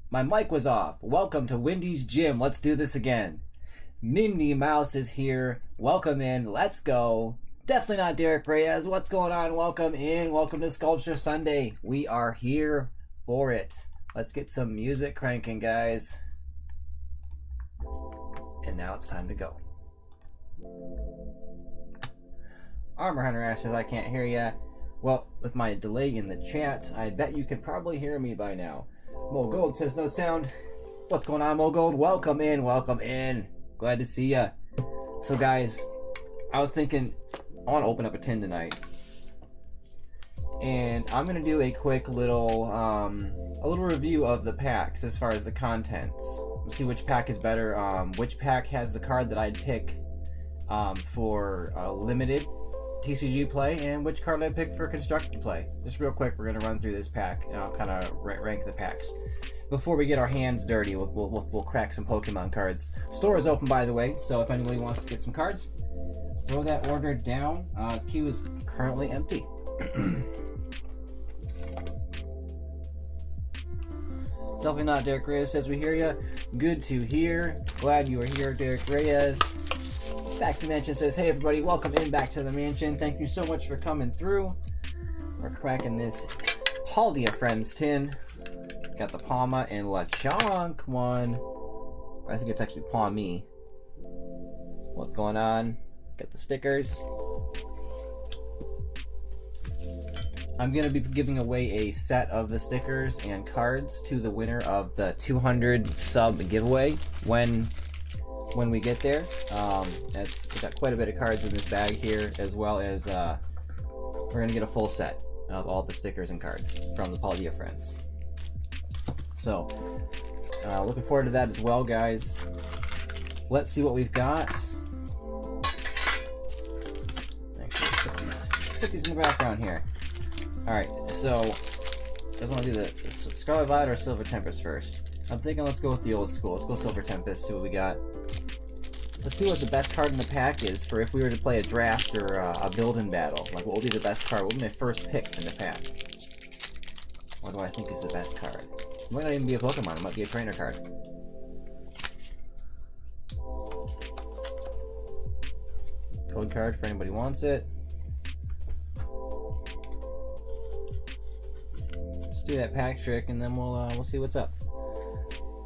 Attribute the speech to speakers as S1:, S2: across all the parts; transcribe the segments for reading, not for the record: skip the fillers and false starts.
S1: My mic was off. Welcome to Wendy's Gym. Let's do this again. Mindy Mouse is here. Welcome in. Let's go. Definitely not Derek Reyes. What's going on? Welcome in. Welcome to Sculpture Sunday. We are here for it. Let's get some music cranking, guys. And now it's time to go. Armor Hunter Ash says, I can't hear ya. Well, with my delay in the chat, I bet you can probably hear me by now. Mo Gold says no sound. What's going on, Mo Gold? Welcome in, welcome in. Glad to see ya. So guys, I was thinking I want to open up a tin tonight, and I'm gonna do a quick little review of the packs as far as the contents. We'll see which pack is better. Which pack has the card that I'd pick for limited TCG play, and which card I pick for constructed play. Just real quick, we're gonna run through this pack, and I'll kind of rank the packs. Before we get our hands dirty, we'll crack some Pokemon cards. Store is open, by the way, so if anybody wants to get some cards, throw that order down. The queue is currently empty. Definitely not Derek Reyes says we hear ya. Good to hear. Glad you are here, Derek Reyes. Back to the mansion says, hey everybody, welcome in back to the mansion. Thank you so much for coming through. We're cracking this Paldia Friends tin. Got the Palma and Lechonk one. I think it's actually Palmy. What's going on? Got the stickers. I'm going to be giving away a set of the stickers and cards to the winner of the 200 sub giveaway when we get there. We've got quite a bit of cards in this bag here, as well as we're going to get a full set of all the stickers and cards from the Paldia Friends. So, looking forward to that as well, guys. Let's see what we've got. Actually, put these in the background here. Alright, so, I just want to do the Scarlet Violet or Silver Tempest first. I'm thinking let's go with the old school. Let's go Silver Tempest, see what we got. Let's see what the best card in the pack is for if we were to play a draft or a build-in battle. Like, what will be the best card? What will be my first pick in the pack? What do I think is the best card? It might not even be a Pokemon. It might be a trainer card. Code card for anybody who wants it. Just do that pack trick, and then we'll see what's up.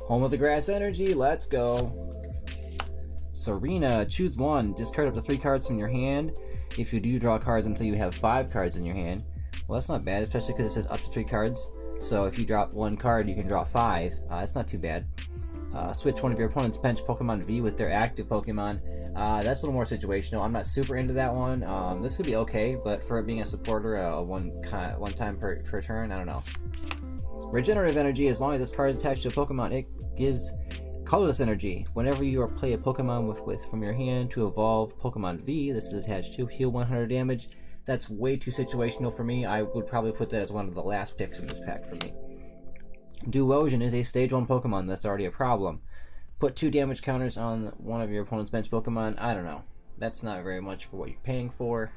S1: Home of the Grass Energy. Let's go. Serena, choose one. Discard up to 3 cards from your hand. If you do, draw cards until you have 5 cards in your hand. Well, that's not bad, especially because it says up to 3 cards. So if you drop 1 card, you can draw 5. That's not too bad. Switch one of your opponent's bench Pokemon V with their active Pokemon. That's a little more situational. I'm not super into that one. This could be okay, but for it being a supporter, one time per turn, I don't know. Regenerative Energy, as long as this card is attached to a Pokemon, it gives colorless energy. Whenever you play a Pokemon with from your hand to evolve Pokemon V, this is attached to, heal 100 damage. That's way too situational for me. I would probably put that as one of the last picks in this pack for me. Duosion is a stage 1 Pokemon. That's already a problem. Put 2 damage counters on one of your opponent's bench Pokemon. I don't know. That's not very much for what you're paying for.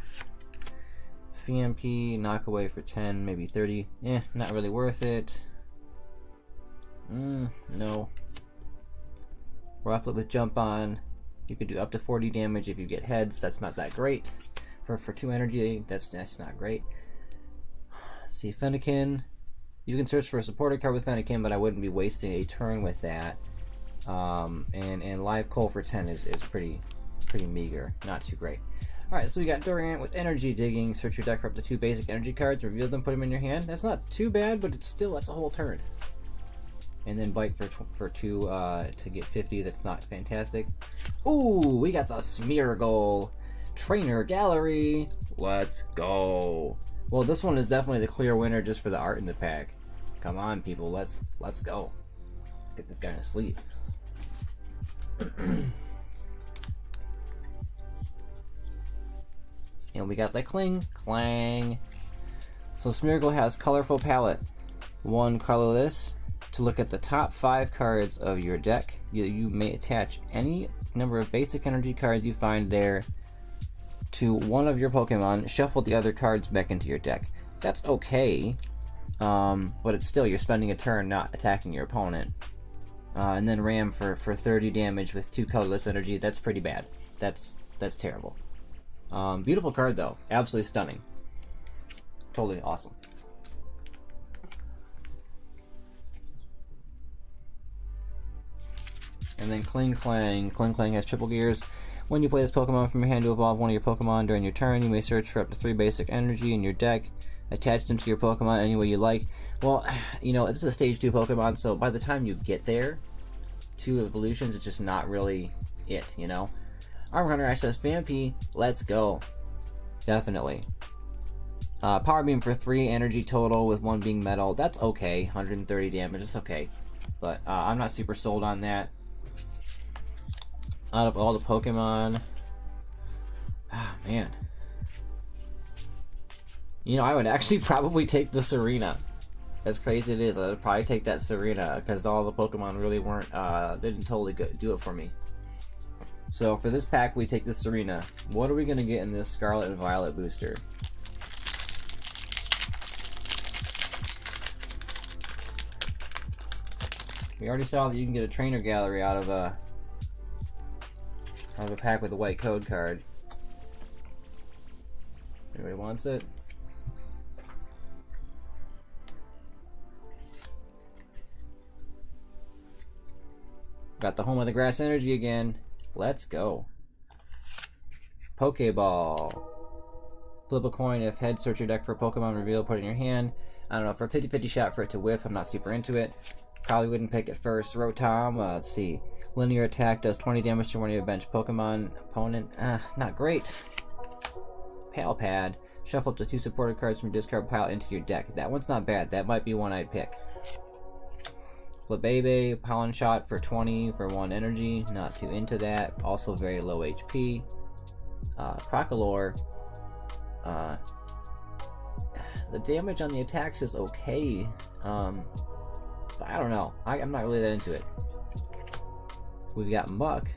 S1: FMP, knock away for 10, maybe 30. Not really worth it. No. Rufflet with Jump On. You can do up to 40 damage if you get heads. That's not that great. For 2 energy, that's not great. Let's see, Fennekin. You can search for a supporter card with Fennekin, but I wouldn't be wasting a turn with that. And Live Coal for 10 is pretty meager. Not too great. Alright, so we got Durant with Energy Digging. Search your deck for up to 2 basic energy cards. Reveal them, put them in your hand. That's not too bad, but that's a whole turn. And then Bite for 2 to get 50. That's not fantastic. Ooh, we got the Smeargle Trainer Gallery. Let's go. Well, this one is definitely the clear winner just for the art in the pack. Come on, people, let's go. Let's get this guy to sleep. And we got the Clang. So Smeargle has Colorful Palette. 1 colorless. To look at the top 5 cards of your deck, you may attach any number of basic energy cards you find there to one of your Pokemon. Shuffle the other cards back into your deck. That's okay. but it's still, you're spending a turn not attacking your opponent. And then ram for 30 damage with 2 colorless energy. That's pretty bad. That's terrible. Beautiful card though, absolutely stunning. Totally awesome. And then Kling Klang. Kling Klang has triple gears. When you play this Pokemon from your hand to evolve one of your Pokemon during your turn, you may search for up to 3 basic energy in your deck. Attach them to your Pokemon any way you like. Well, you know, this is a stage 2 Pokemon, so by the time you get there, 2 evolutions, it's just not really it, you know? Armor Hunter Access Vampy, let's go. Definitely. Power Beam for 3 energy total with 1 being metal. That's okay. 130 damage, it's okay. But I'm not super sold on that. Out of all the Pokemon, man. You know, I would actually probably take the Serena. As crazy as it is, I would probably take that Serena because all the Pokemon really weren't, they didn't totally do it for me. So for this pack, we take the Serena. What are we going to get in this Scarlet and Violet booster? We already saw that you can get a trainer gallery out of a pack with a white code card. Anybody wants it? Got the Home of the Grass Energy again. Let's go. Pokeball. Flip a coin. If head, search your deck for a Pokemon, reveal, put it in your hand. I don't know, for a 50-50 shot for it to whiff, I'm not super into it. Probably wouldn't pick it first. Rotom, let's see. Linear attack does 20 damage to one of your bench Pokemon opponent. Not great. Pal Pad. Shuffle up to 2 supported cards from your discard pile into your deck. That one's not bad. That might be one I'd pick. Flabebe, Pollen Shot for 20 for 1 energy. Not too into that. Also very low HP. Crocolore. The damage on the attacks is okay. But I don't know. I'm not really that into it. We've got Muck.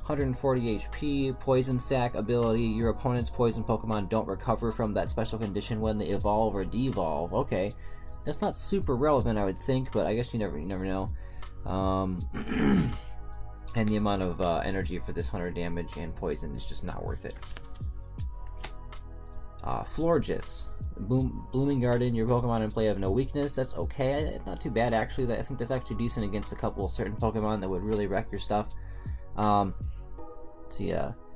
S1: 140 HP, Poison Sac ability. Your opponent's poison Pokemon don't recover from that special condition when they evolve or devolve. Okay. That's not super relevant, I would think, but I guess you never know. And the amount of energy for this 100 damage and poison is just not worth it. Florges. Blooming Garden, your Pokemon in play have no weakness. That's okay. Not too bad, actually. I think that's actually decent against a couple of certain Pokemon that would really wreck your stuff. See,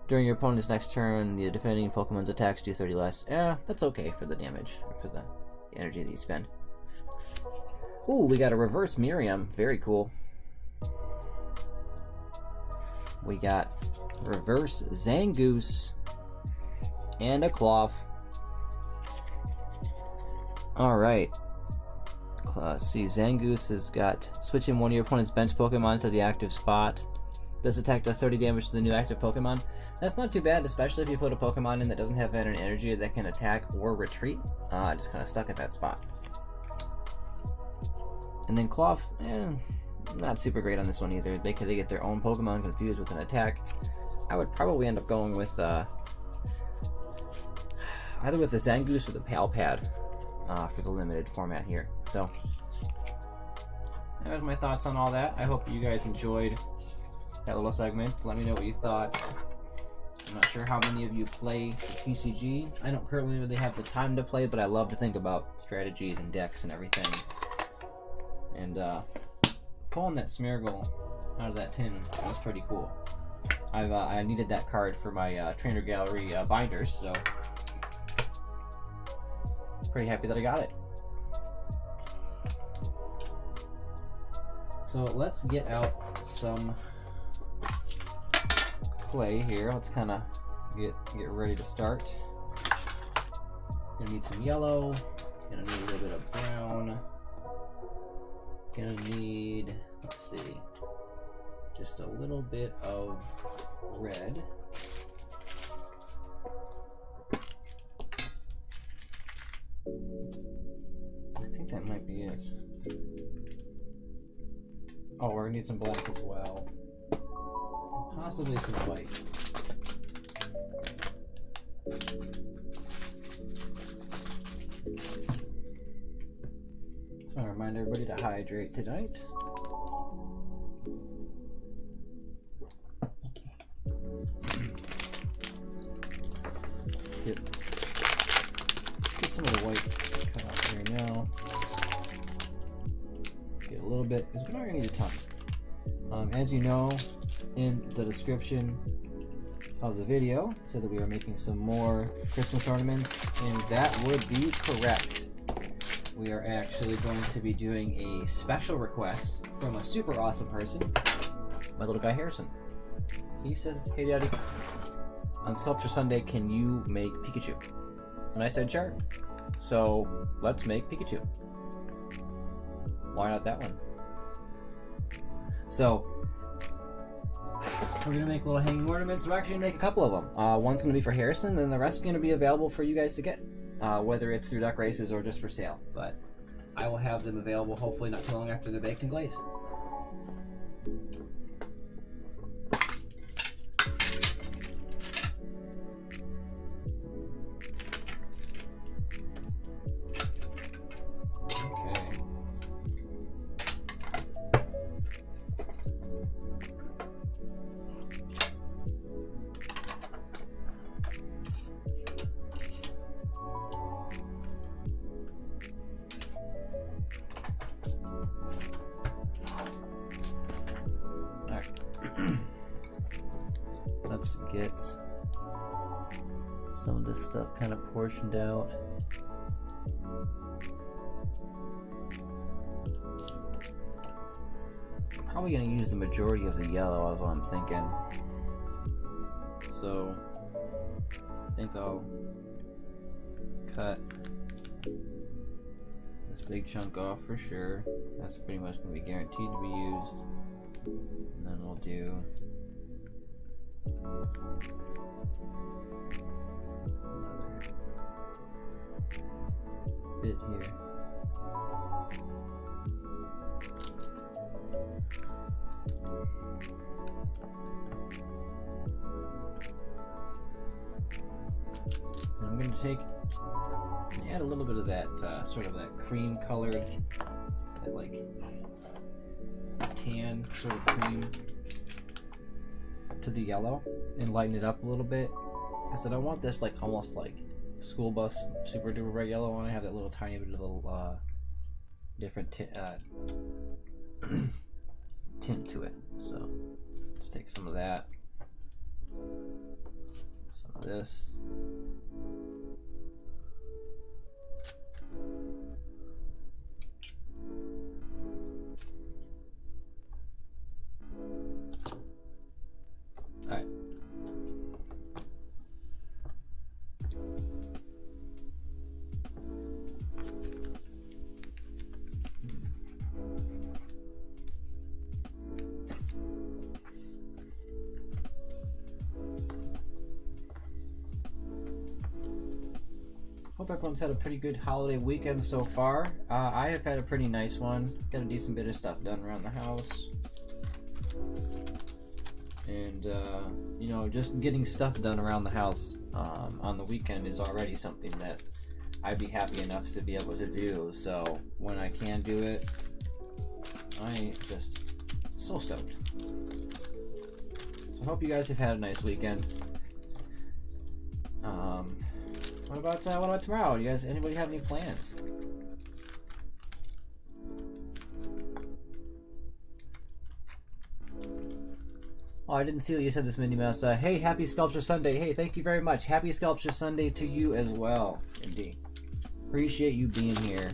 S1: during your opponent's next turn, the defending Pokemon's attacks do 30 less. That's okay for the damage, or for the energy that you spend. Ooh, we got a reverse Miriam. Very cool. We got reverse Zangoose and a Cloth. Alright. Let's see, Zangoose has got switching one of your opponent's bench Pokemon to the active spot. This attack does 30 damage to the new active Pokemon. That's not too bad, especially if you put a Pokemon in that doesn't have an energy that can attack or retreat. Just kind of stuck at that spot. And then Cloth, not super great on this one either. They get their own Pokemon confused with an attack. I would probably end up going with either with the Zangoose or the Pal Pad for the limited format here. So that was my thoughts on all that. I hope you guys enjoyed that little segment. Let me know what you thought. I'm not sure how many of you play the TCG. I don't currently really have the time to play, but I love to think about strategies and decks and everything. And pulling that Smeargle out of that tin was pretty cool. I needed that card for my Trainer Gallery binders, so pretty happy that I got it. So let's get out some clay here. Let's kind of get ready to start. Gonna need some yellow. Gonna need a little bit of brown. Gonna need, let's see, just a little bit of red. I think that might be it. Oh, we're gonna need some black as well. And possibly some white. remind everybody to hydrate tonight. Let's get some of the white cut out here now. Get a little bit, because we're not going to need a ton. As you know, in the description of the video, said that we are making some more Christmas ornaments, and that would be correct. We are actually going to be doing a special request from a super awesome person, my little guy Harrison. He says, "Hey Daddy, on Sculpture Sunday, can you make Pikachu?" And I said, "Sure." So let's make Pikachu. Why not that one? So we're gonna make little hanging ornaments. We're actually gonna make a couple of them. One's gonna be for Harrison, and the rest are gonna be available for you guys to get, whether it's through duck races or just for sale. But I will have them available hopefully not too long after they're baked and glazed. Let's get some of this stuff kind of portioned out. Probably gonna use the majority of the yellow, is what I'm thinking. So I think I'll cut this big chunk off for sure. That's pretty much gonna be guaranteed to be used. And then we'll do another bit here. And I'm going to take and add a little bit of that sort of that cream colored, that like tan sort of cream to the yellow and lighten it up a little bit, because I don't want this like almost like school bus super duper bright yellow. I want to have that little tiny bit of a different tint to it. So let's take some of that, some of this. Alright. Hope everyone's had a pretty good holiday weekend so far. I have had a pretty nice one. Got a decent bit of stuff done around the house. And, you know, just getting stuff done around the house on the weekend is already something that I'd be happy enough to be able to do. So when I can do it, I just so stoked. So I hope you guys have had a nice weekend. What about tomorrow? You guys, anybody have any plans? Oh, I didn't see that you said this, Mindy Mouse. Hey, happy Sculpture Sunday. Hey, thank you very much. Happy Sculpture Sunday to you as well, Mindy. Appreciate you being here.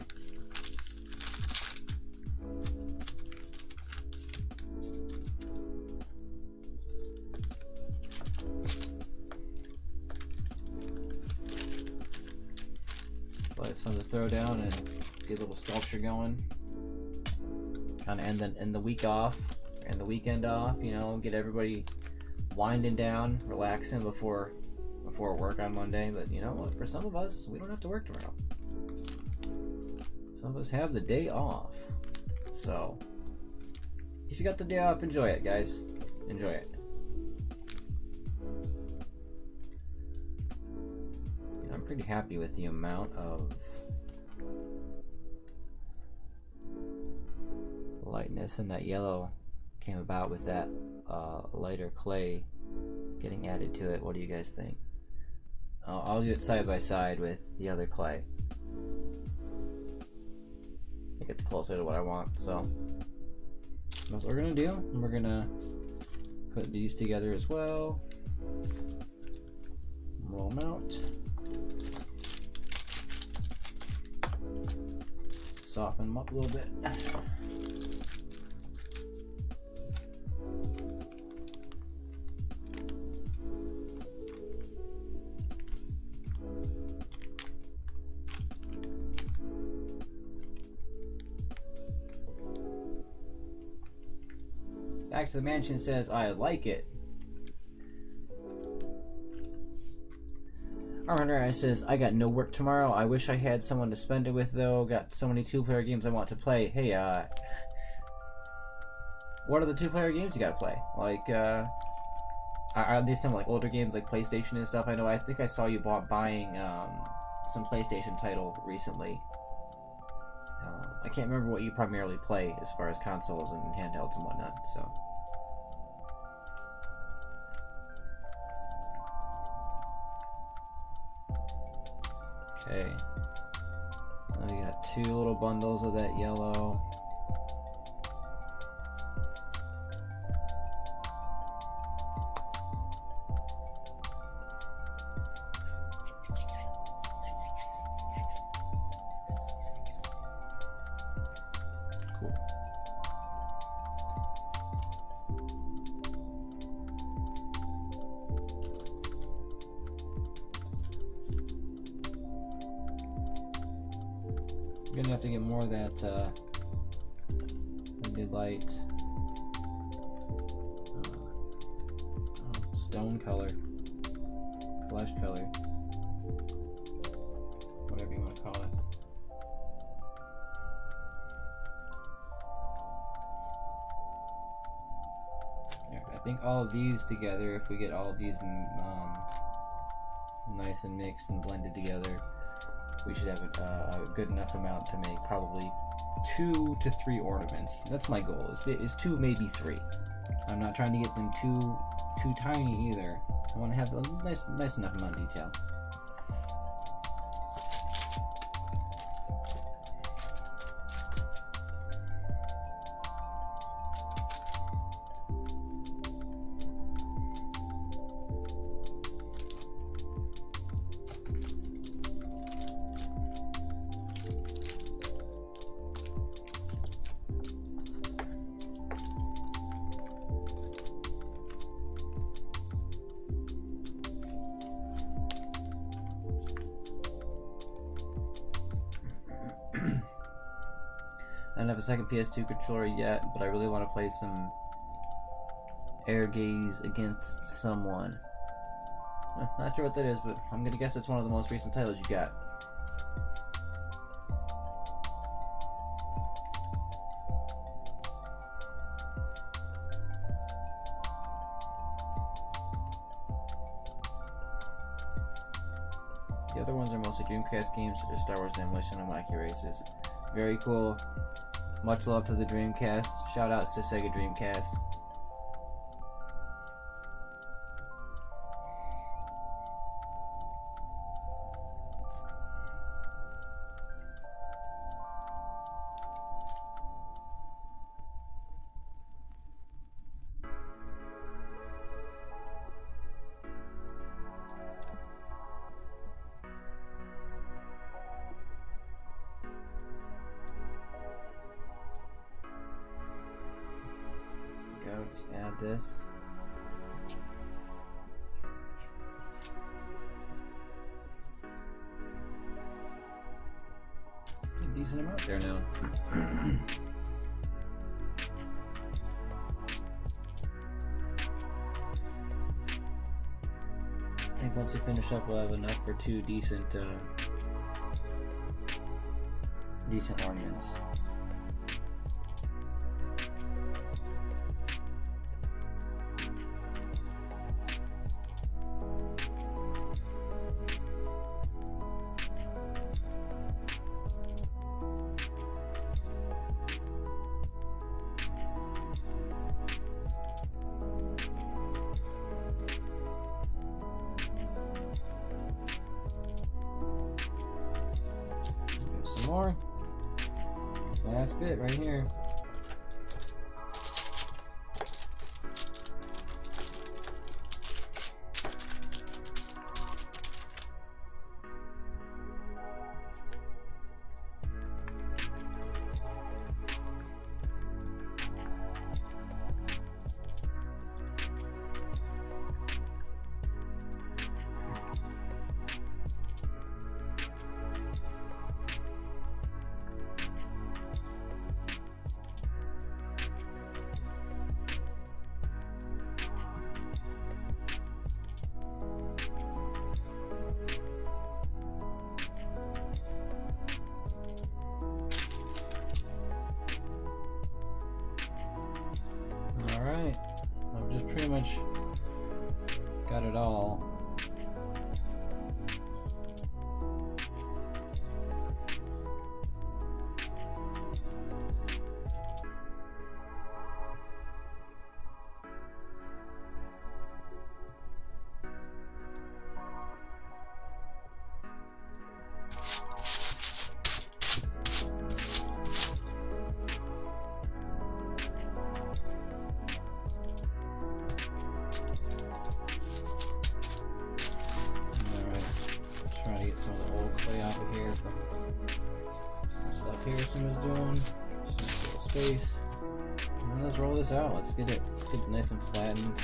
S1: It's always fun to throw down and get a little sculpture going. Kind of end the week off. And the weekend off, you know, get everybody winding down, relaxing before work on Monday. But you know what? For some of us, we don't have to work tomorrow. Some of us have the day off. So, if you got the day off, enjoy it, guys. Enjoy it. You know, I'm pretty happy with the amount of lightness, and that yellow came about with that lighter clay getting added to it. What do you guys think? I'll do it side by side with the other clay. I think it's closer to what I want, so that's what we're gonna do. And we're gonna put these together as well. Roll them out. Soften them up a little bit. Back to the Mansion says, I like it. Hunter says, I got no work tomorrow. I wish I had someone to spend it with, though. Got so many two-player games I want to play. Hey, what are the two-player games you gotta play? Like, are they some, like, older games, like PlayStation and stuff? I think I saw you buying, some PlayStation title recently. I can't remember what you primarily play as far as consoles and handhelds and whatnot, so... Okay, now we got 2 little bundles of that yellow. Cool. I'm gonna have to get more of that light stone color, flesh color, whatever you want to call it. Yeah, I think all of these together, if we get all of these nice and mixed and blended together, we should have a good enough amount to make probably 2 to 3 ornaments. That's my goal, is 2, maybe 3. I'm not trying to get them too tiny either. I want to have a nice enough amount of detail. I don't have a second PS2 controller yet, but I really want to play some Air Gaze Against Someone. Not sure what that is, but I'm gonna guess it's one of the most recent titles you got. The other ones are mostly Dreamcast games, such as Star Wars Demolition and Wacky Races. Very cool. Much love to the Dreamcast. Shout outs to Sega Dreamcast. Just add this. A decent amount there now. I think once we finish up, we'll have enough for 2 decent ornaments. Last bit right here. Alright, I've just pretty much got it all. Trying to get some of the old clay out of here from some stuff Harrison was doing. Just a little space. And let's roll this out. Let's get it nice and flattened.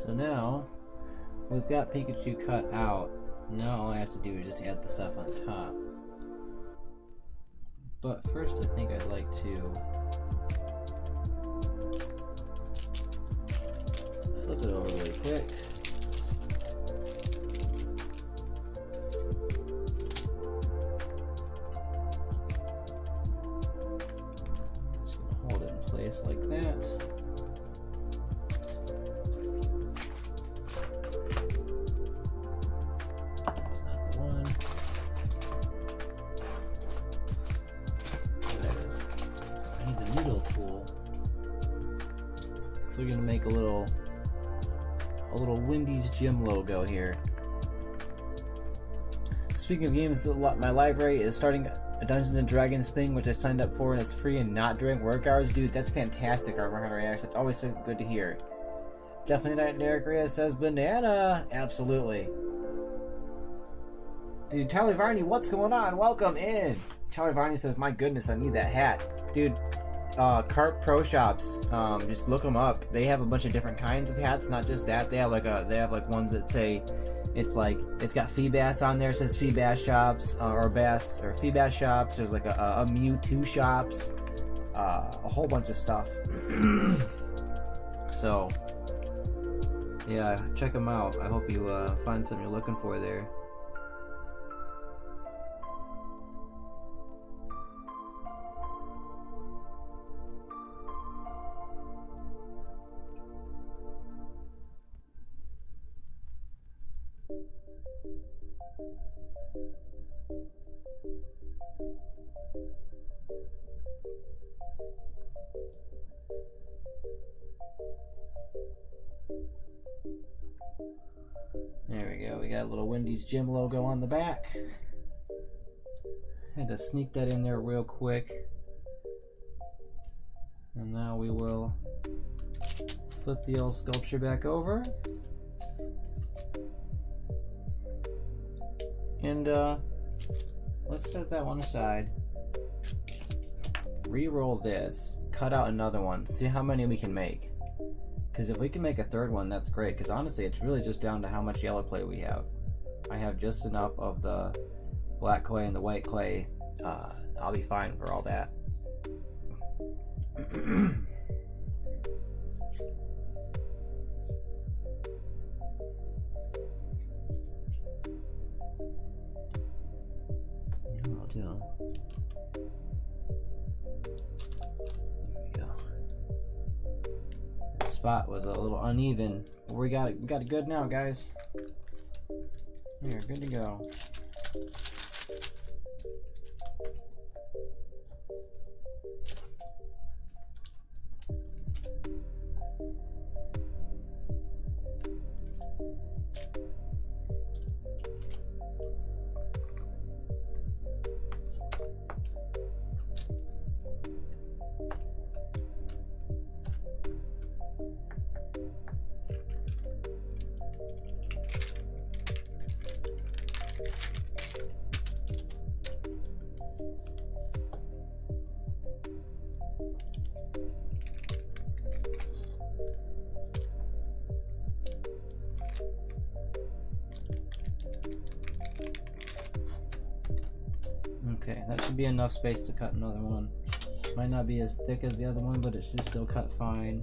S1: So now we've got Pikachu cut out. Now all I have to do is just add the stuff on top. But first I think I'd like to flip it over really quick. Just gonna hold it in place like that. That's not the one. There it is. I need the needle tool. So we're gonna make a little Wendy's gym logo here. Speaking of games, my library is starting a Dungeons and Dragons thing, which I signed up for, and it's free and not during work hours. Dude, that's fantastic, Armor Hunter Ash. That's always so good to hear. Definitely not Derek Reyes says banana. Absolutely. Dude, Charlie Varney, what's going on? Welcome in. Charlie Varney says, my goodness, I need that hat. Dude, Carp Pro Shops, just look them up. They have a bunch of different kinds of hats, not just that. They have like ones that say it's got Feebass on there. It says Feebass Shops or Feebass Shops. There's like a Mewtwo Shops, a whole bunch of stuff. So yeah, check them out. I hope you find something you're looking for there. There we go. We got a little Wendy's gym logo on the back. Had to sneak that in there real quick. And now we will flip the old sculpture back over. And let's set that one aside. Re-roll this. Cut out another one. See how many we can make. Because if we can make a third one, that's great. Because honestly, it's really just down to how much yellow clay we have. I have just enough of the black clay and the white clay. I'll be fine for all that. I'll do. Spot was a little uneven, but we got it good now, guys. Here, good to go. Okay, that should be enough space to cut another one. Might not be as thick as the other one, but it should still cut fine.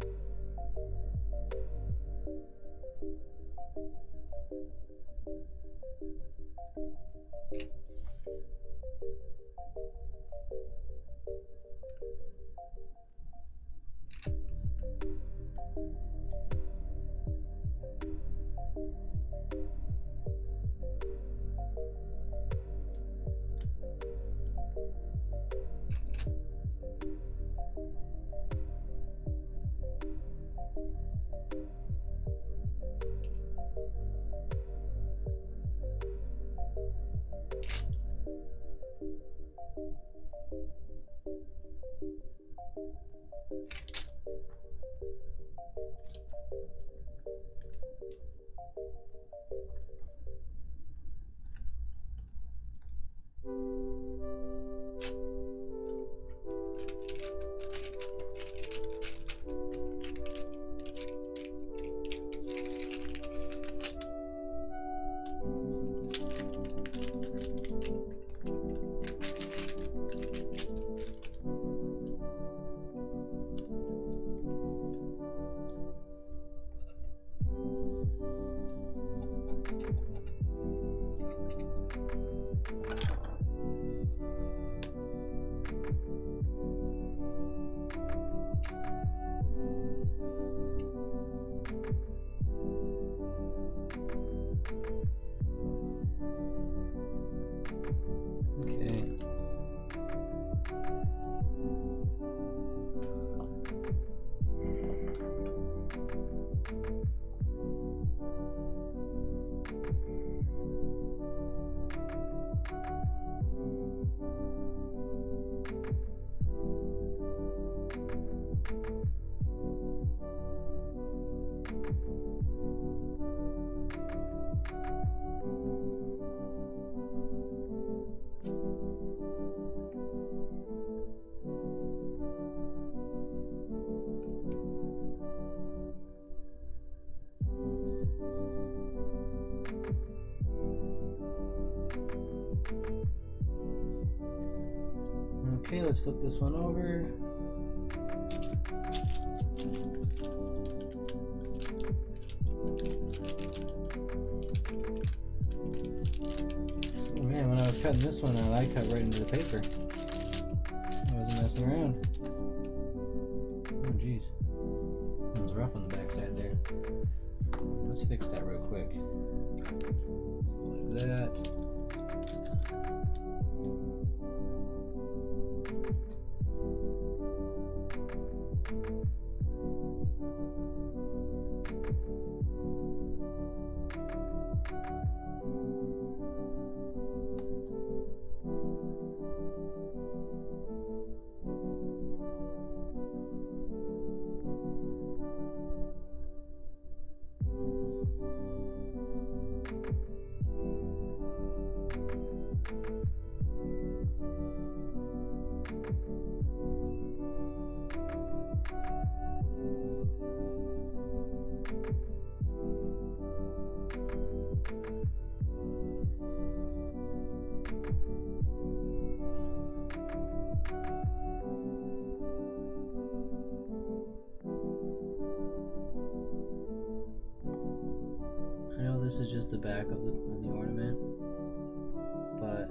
S1: Okay, let's flip this one over. Oh man, when I was cutting this one out, I cut right into the paper. I wasn't messing around. Oh jeez. It was rough on the backside there. Let's fix that real quick. Like that. I know this is just the back of the ornament, but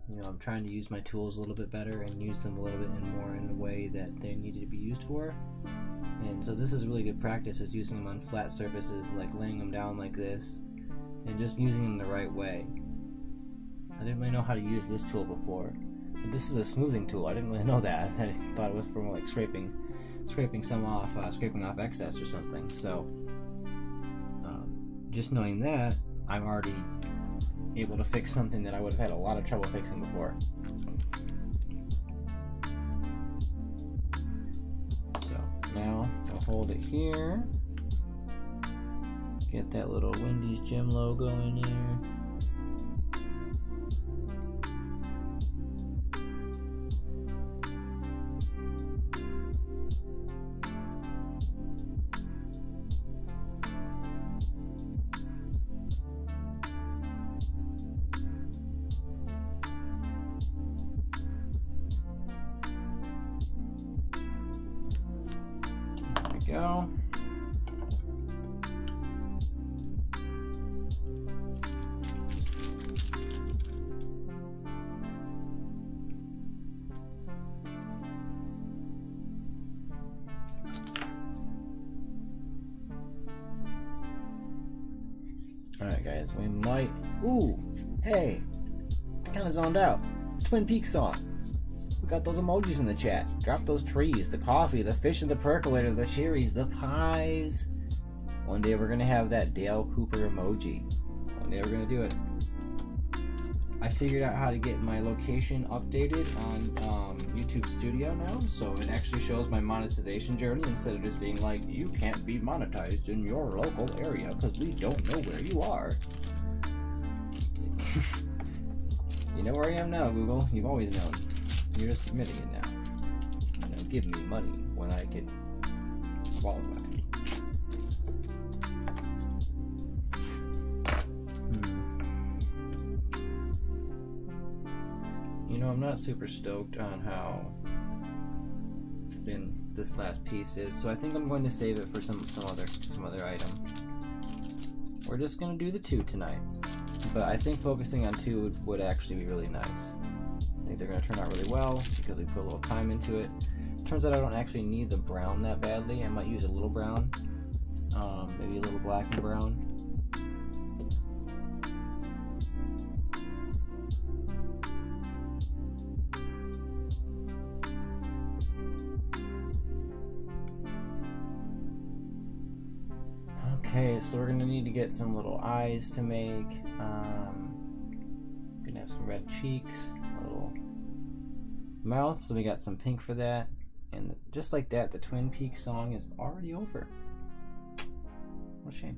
S1: you know, I'm trying to use my tools a little bit better and use them a little bit more in the way that they needed to be used for. And so this is really good practice, is using them on flat surfaces, like laying them down like this and just using them the right way. I didn't really know how to use this tool before, but this is a smoothing tool. I didn't really know that. I thought it was for more like scraping some off, scraping off excess or something. So just knowing that, I'm already able to fix something that I would have had a lot of trouble fixing before. So now I'll hold it here, get that little Wendy's gym logo in here. Go. Alright guys, we might... Ooh! Hey! Kinda zoned out. Twin Peaks song. We got those emojis in the chat. Drop those trees, the coffee, the fish in the percolator, the cherries, the pies. One day we're gonna have that Dale Cooper emoji. One day we're gonna do it. I figured out how to get my location updated on YouTube Studio now, so it actually shows my monetization journey instead of just being like, you can't be monetized in your local area because we don't know where you are. You know where I am now, Google. You've always known. You're just admitting it now. You know, give me money when I get qualified. You know, I'm not super stoked on how thin this last piece is, so I think I'm going to save it for some other item. We're just going to do the 2 tonight, but I think focusing on 2 would actually be really nice. I think they're going to turn out really well because we put a little time into it. Turns out I don't actually need the brown that badly. I might use a little brown, maybe a little black and brown. Okay, so we're going to need to get some little eyes to make. We're going to have some red cheeks, a little mouth, so we got some pink for that. And just like that, the Twin Peaks song is already over. What a shame.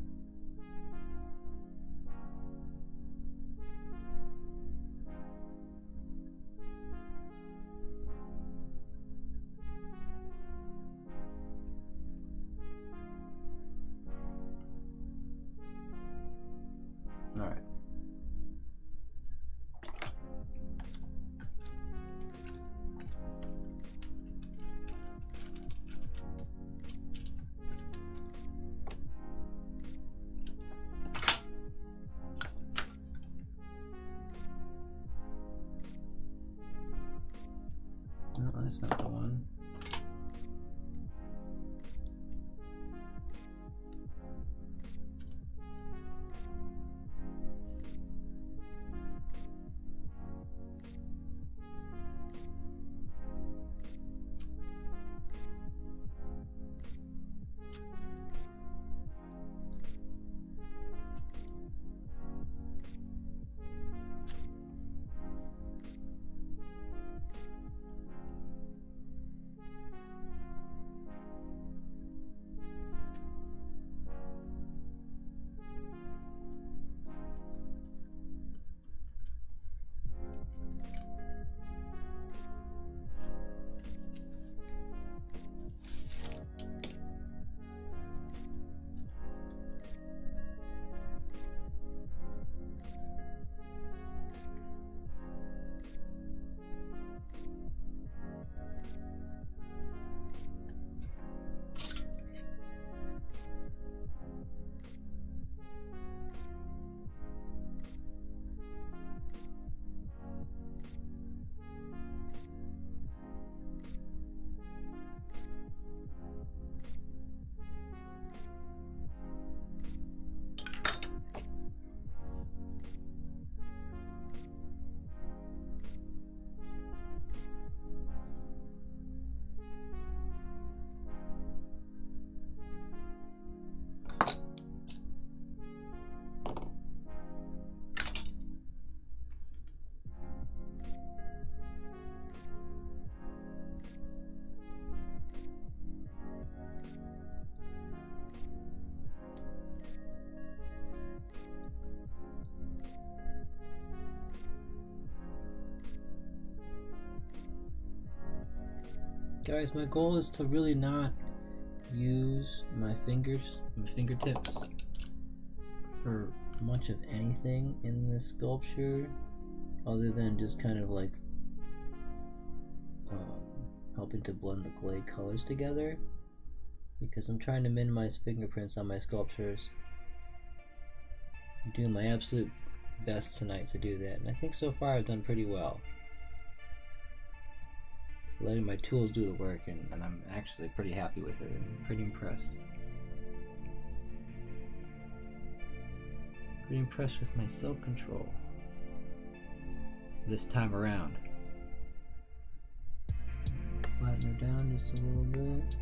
S1: All right. that's not the one. Guys, my goal is to really not use my fingertips for much of anything in this sculpture other than just kind of like helping to blend the clay colors together, because I'm trying to minimize fingerprints on my sculptures. I'm doing my absolute best tonight to do that, and I think so far I've done pretty well. Letting my tools do the work, and I'm actually pretty happy with it. I'm pretty impressed. Pretty impressed with my self-control this time around. Flatten her down just a little bit.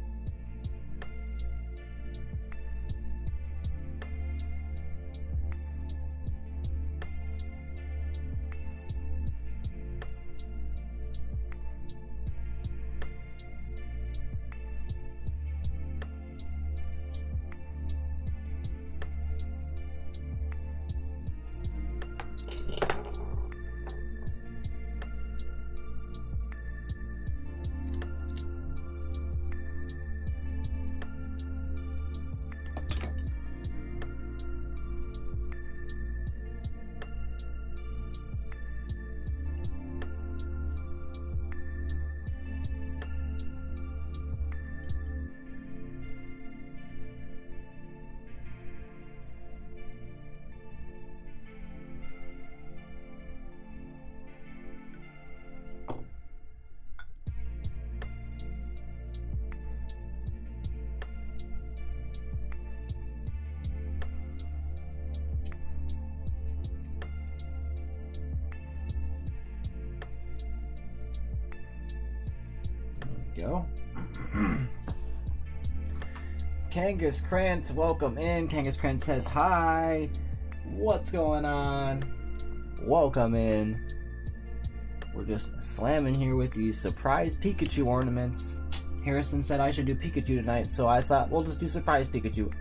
S1: Go. Kangas Krantz, welcome in. Kangas Krantz says hi. What's going on? Welcome in. We're just slamming here with these surprise Pikachu ornaments. Harrison said I should do Pikachu tonight, so I thought we'll just do surprise Pikachu.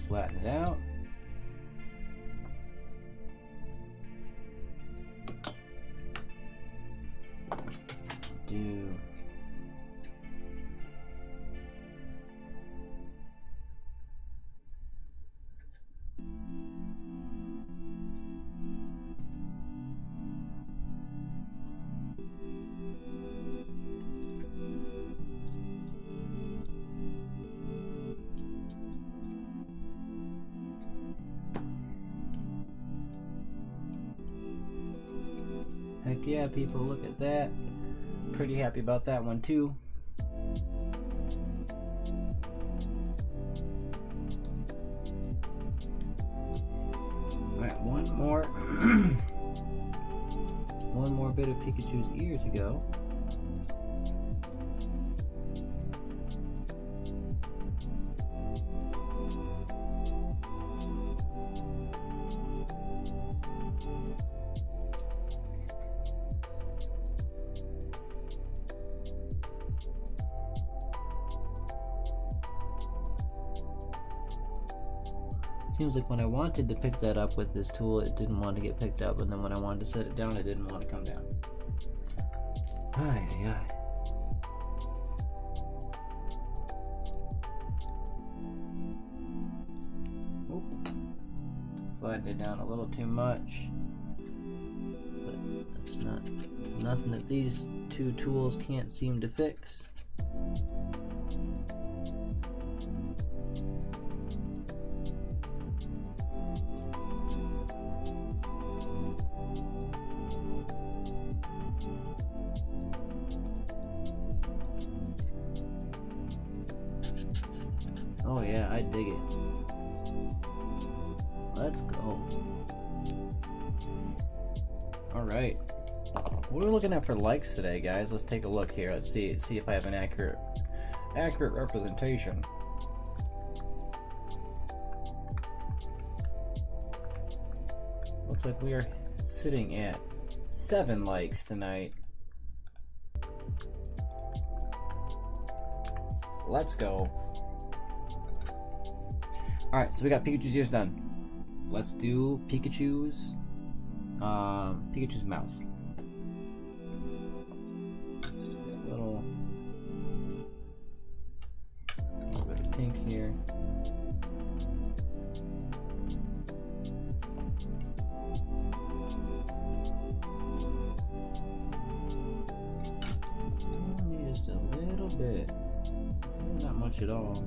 S1: Flatten it out. Do heck yeah, people, look at that. Pretty happy about that one too. Alright, one more one more bit of Pikachu's ear to go. Seems like when I wanted to pick that up with this tool, it didn't want to get picked up, and then when I wanted to set it down, it didn't want to come down. Ay, ay, ay. Oh, flattened it down a little too much, but it's nothing that these two tools can't seem to fix. Oh yeah, I dig it. Let's go. Alright. What are we looking at for likes today, guys? Let's take a look here. Let's see if I have an accurate representation. Looks like we are sitting at 7 likes tonight. Let's go. Alright, so we got Pikachu's ears done. Let's do Pikachu's mouth. Just a little bit of pink here. Only just a little bit. Not much at all.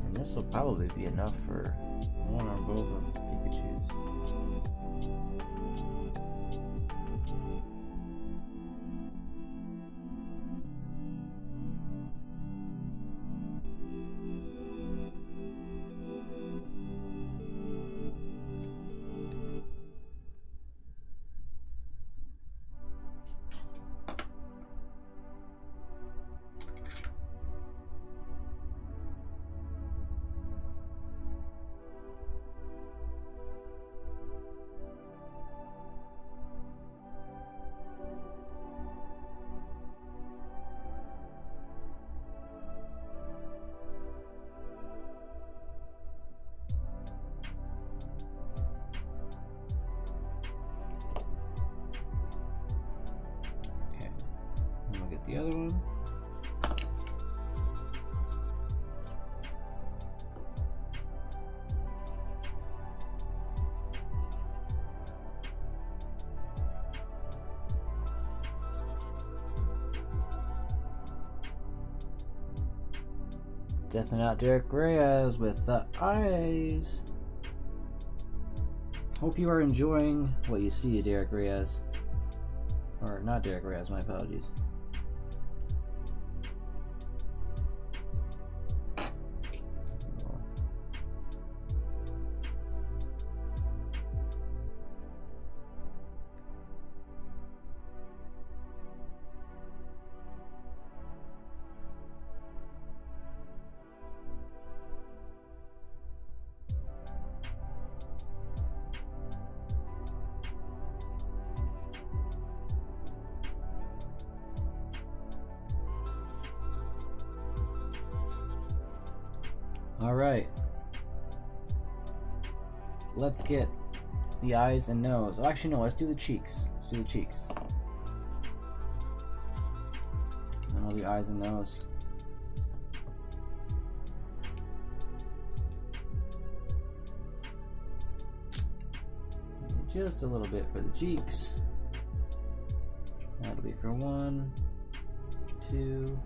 S1: And this will probably be enough for one or both of Pikachu's. The other one. Definitely not Derek Reyes with the eyes. Hope you are enjoying what you see, Derek Reyes. Or not Derek Reyes, my apologies. All right. let's get the eyes and nose. Oh, actually, no, let's do the cheeks. Let's do the cheeks. And all the eyes and nose. Just a little bit for the cheeks. That'll be for 1, 2,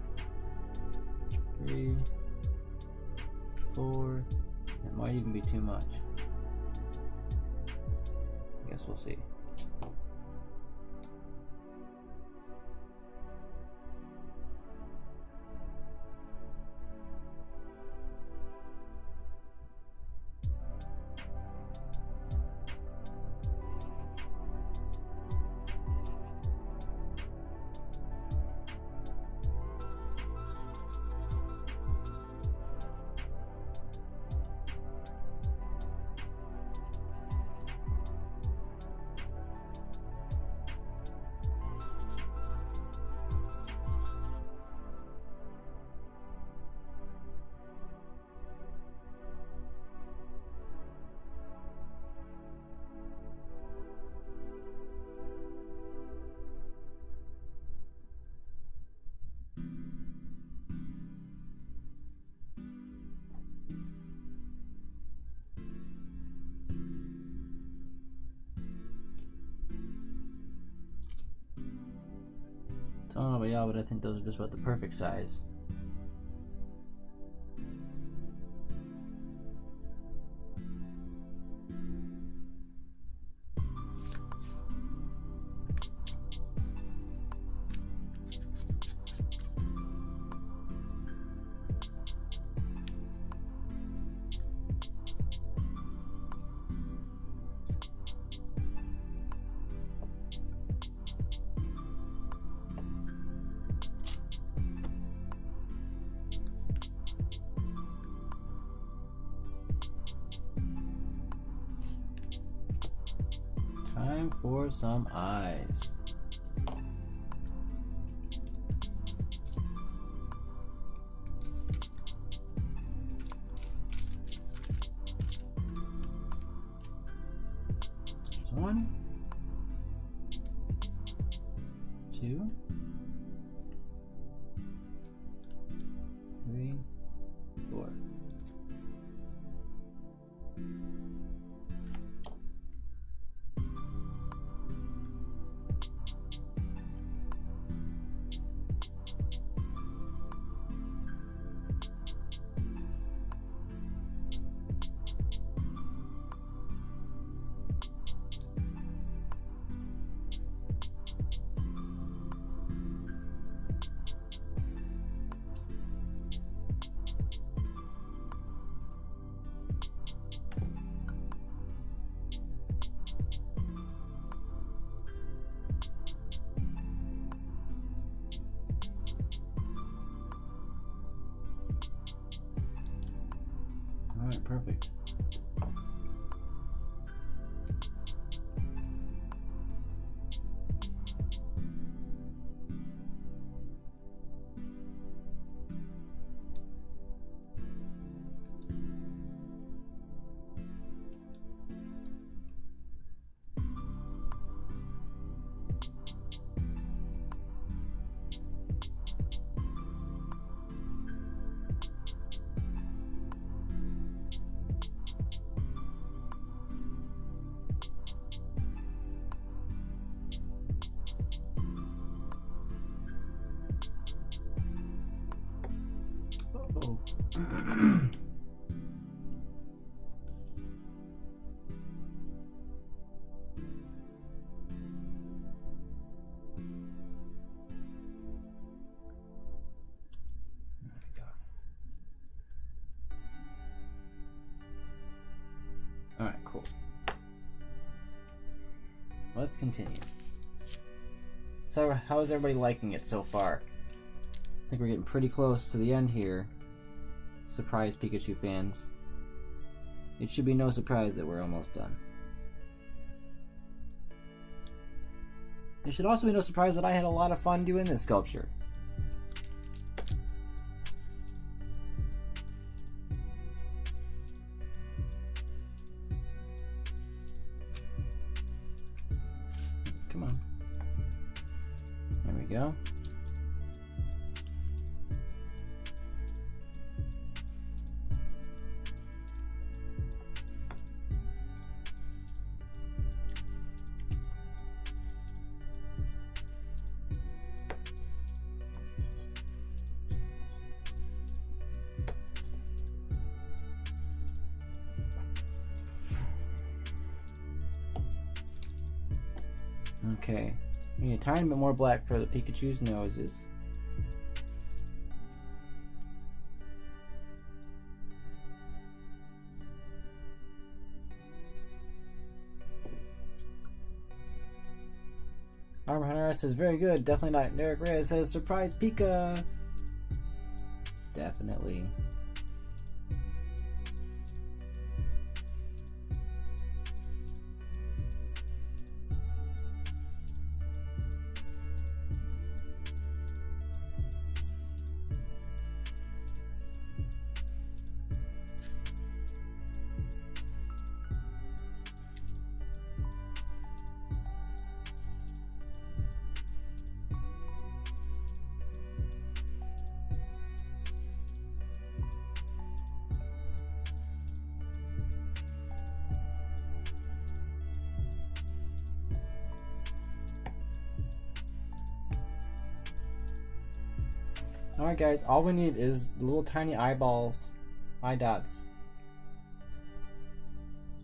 S1: 3, 4. That might even be too much. I guess we'll see. I don't know about y'all, but I think those are just about the perfect size. Time for some eyes. There's 1, 2, 3, 4. Alright, perfect. Oh. Alright, cool. Let's continue. So, how is everybody liking it so far? I think we're getting pretty close to the end here. Surprise, Pikachu fans. It should be no surprise that we're almost done. It should also be no surprise that I had a lot of fun doing this sculpture. go. Okay, we need a tiny bit more black for the Pikachu's noses. Armor Hunter says very good. Definitely not. Derek Reyes says surprise Pika. Definitely. Alright guys, all we need is little tiny eyeballs, eye dots.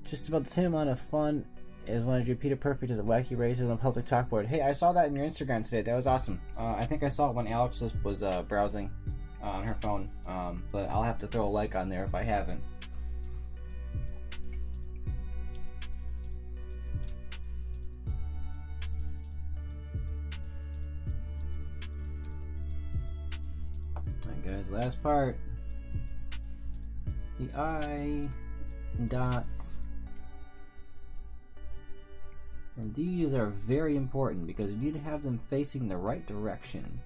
S1: Just about the same amount of fun as when I drew Peter Perfect as a wacky racer on the public chalkboard. Hey, I saw that in your Instagram today. That was awesome. I think I saw it when Alex was browsing on her phone, but I'll have to throw a like on there if I haven't. Guys, last part. The eye dots. And these are very important because you need to have them facing the right direction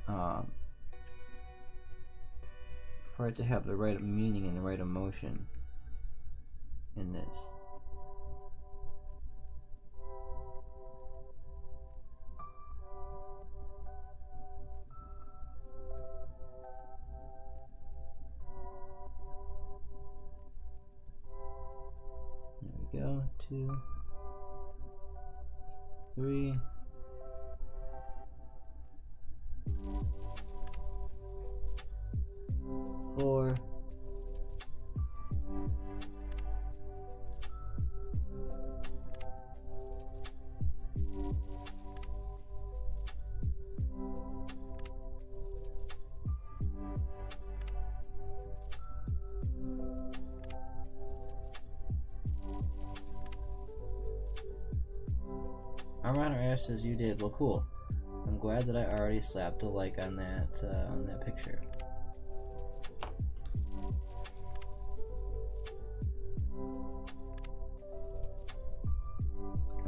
S1: for it to have the right meaning and the right emotion in this. Go 2, 3, 4, 'Around says you did. Well, cool. I'm glad that I already slapped a like on that picture.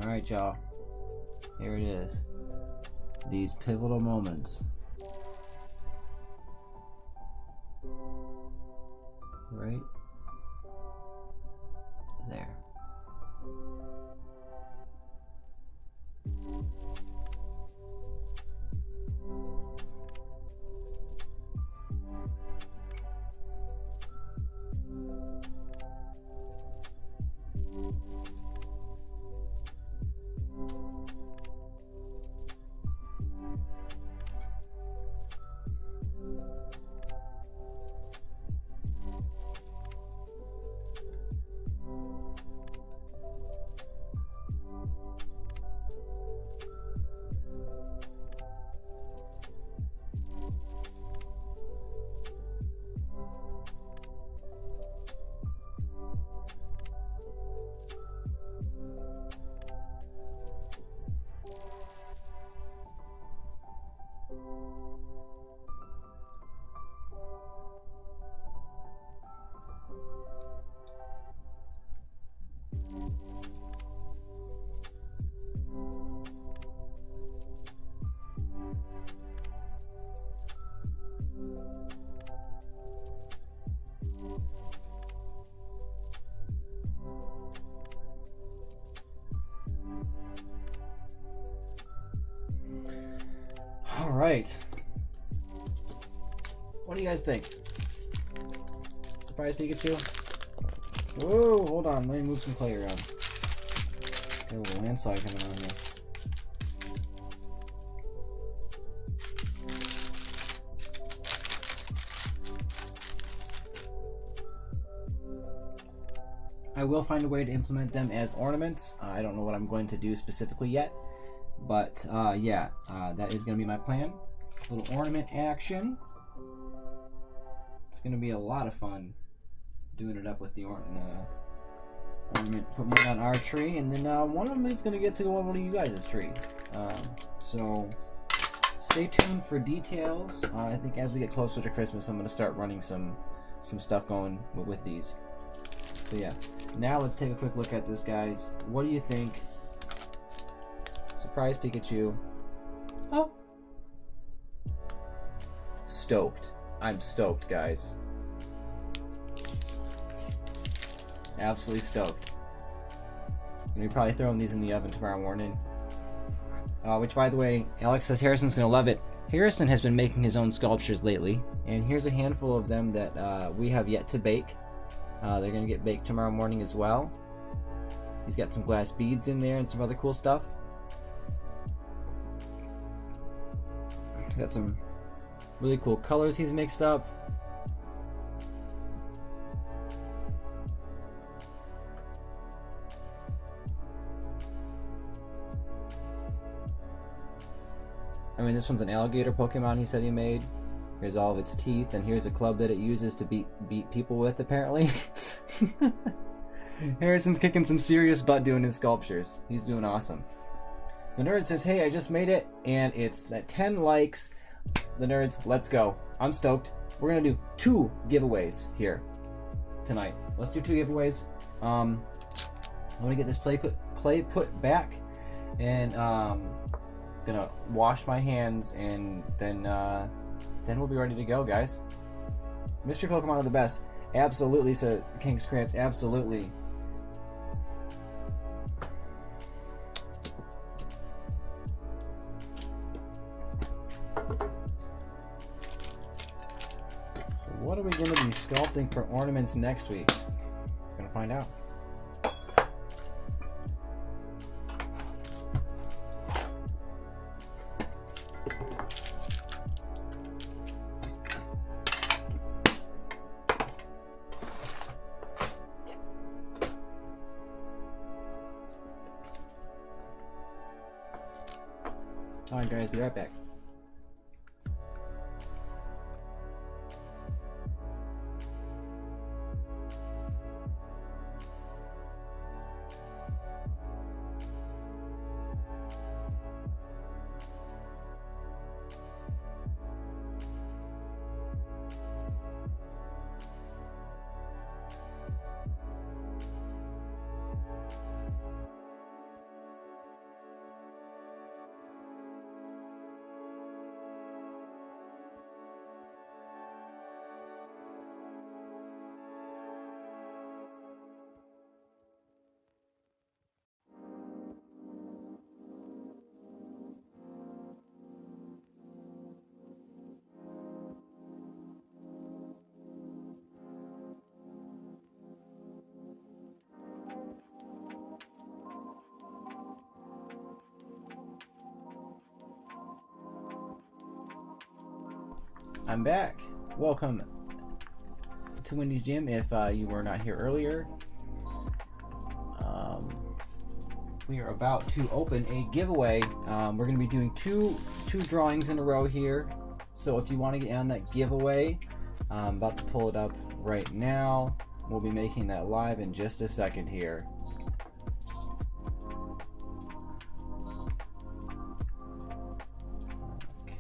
S1: All right, y'all. Here it is. These pivotal moments. Right there. right. What do you guys think? Surprise Pikachu? Whoa, hold on. Let me move some clay around. Got a little landslide coming on here. I will find a way to implement them as ornaments. I don't know what I'm going to do specifically yet, but yeah, that is going to be my plan. A little ornament action. It's going to be a lot of fun doing it up with the ornament. Put one on our tree, and then one of them is going to get to go on one of you guys' tree. So stay tuned for details. I think as we get closer to Christmas, I'm going to start running some stuff going with these. So yeah, now let's take a quick look at this, guys. What do you think? Surprise Pikachu. Oh. Stoked. I'm stoked, guys. Absolutely stoked. I'm gonna be probably throwing these in the oven tomorrow morning. Which, by the way, Alex says Harrison's gonna love it. Harrison has been making his own sculptures lately, and here's a handful of them that we have yet to bake. They're gonna get baked tomorrow morning as well. He's got some glass beads in there and some other cool stuff. He's got some really cool colors he's mixed up. I mean, this one's an alligator Pokemon he said he made. Here's all of its teeth, and here's a club that it uses to beat people with, apparently. Harrison's kicking some serious butt doing his sculptures. He's doing awesome. The Nerd says, hey, I just made it, and it's at 10 likes. The Nerds, let's go. I'm stoked. We're going to do 2 giveaways here tonight. Let's do 2 giveaways. I'm going to get this clay put back, and going to wash my hands, and then we'll be ready to go, guys. Mystery Pokemon are the best. Absolutely, said King's Krantz. Absolutely. So what are we going to be sculpting for ornaments next week? We're going to find out. Alright guys, be right back. I'm back. Welcome to Wendy's Gym. If you were not here earlier, we are about to open a giveaway. We're going to be doing two drawings in a row here. So if you want to get on that giveaway, I'm about to pull it up right now. We'll be making that live in just a second here.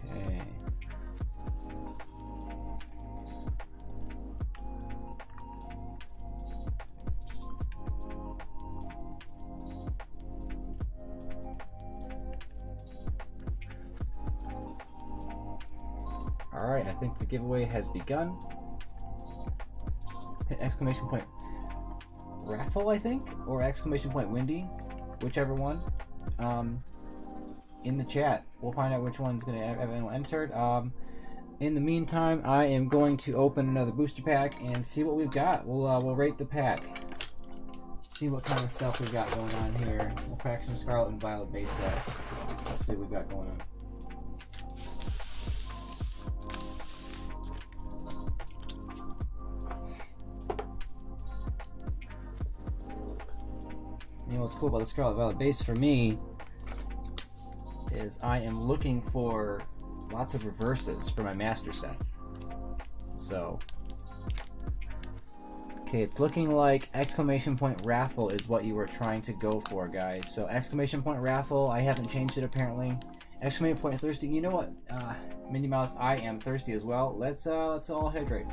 S1: Okay. Alright, I think the giveaway has begun. Hit exclamation point raffle, I think, or exclamation point Wendy, whichever one. in the chat. We'll find out which one's going to have anyone entered. In the meantime, I am going to open another booster pack and see what we've got. We'll rate the pack. See what kind of stuff we've got going on here. We'll crack some Scarlet and Violet base set. Let's see what we've got going on. You know what's cool about the Scarlet Violet base for me is I am looking for lots of reverses for my master set. So, okay, it's looking like exclamation point raffle is what you were trying to go for, guys. So exclamation point raffle, I haven't changed it apparently. Exclamation point thirsty. You know what, Minnie Mouse, I am thirsty as well. Let's all hydrate.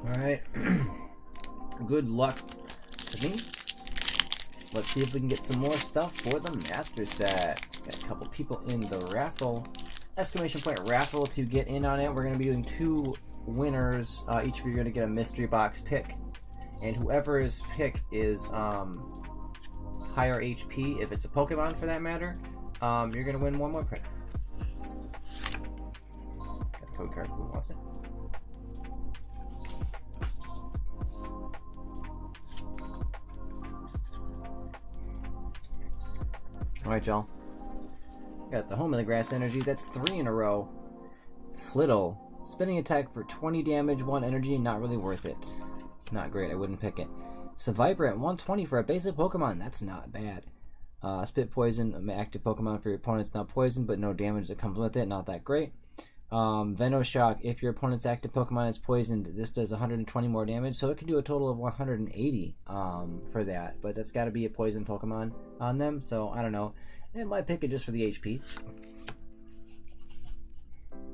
S1: Alright, good luck to me. Let's see if we can get some more stuff for the master set. Got a couple people in the raffle. Exclamation point raffle to get in on it. We're going to be doing 2 winners. Each of you are going to get a mystery box pick. And whoever's pick is higher HP, if it's a Pokemon for that matter, you're going to win 1 more pick. Got a code card, who wants it? Alright, y'all. Got the Home of the Grass energy. That's 3 in a row. Flittle. Spinning attack for 20 damage, 1 energy. Not really worth it. Not great. I wouldn't pick it. Seviper at 120 for a basic Pokemon. That's not bad. Spit Poison. An active Pokemon for your opponent's not poisoned, but no damage that comes with it. Not that great. Venoshock. If your opponent's active Pokemon is poisoned, this does 120 more damage. So it can do a total of 180 for that. But that's got to be a poison Pokemon on them. So I don't know. It might pick it just for the HP.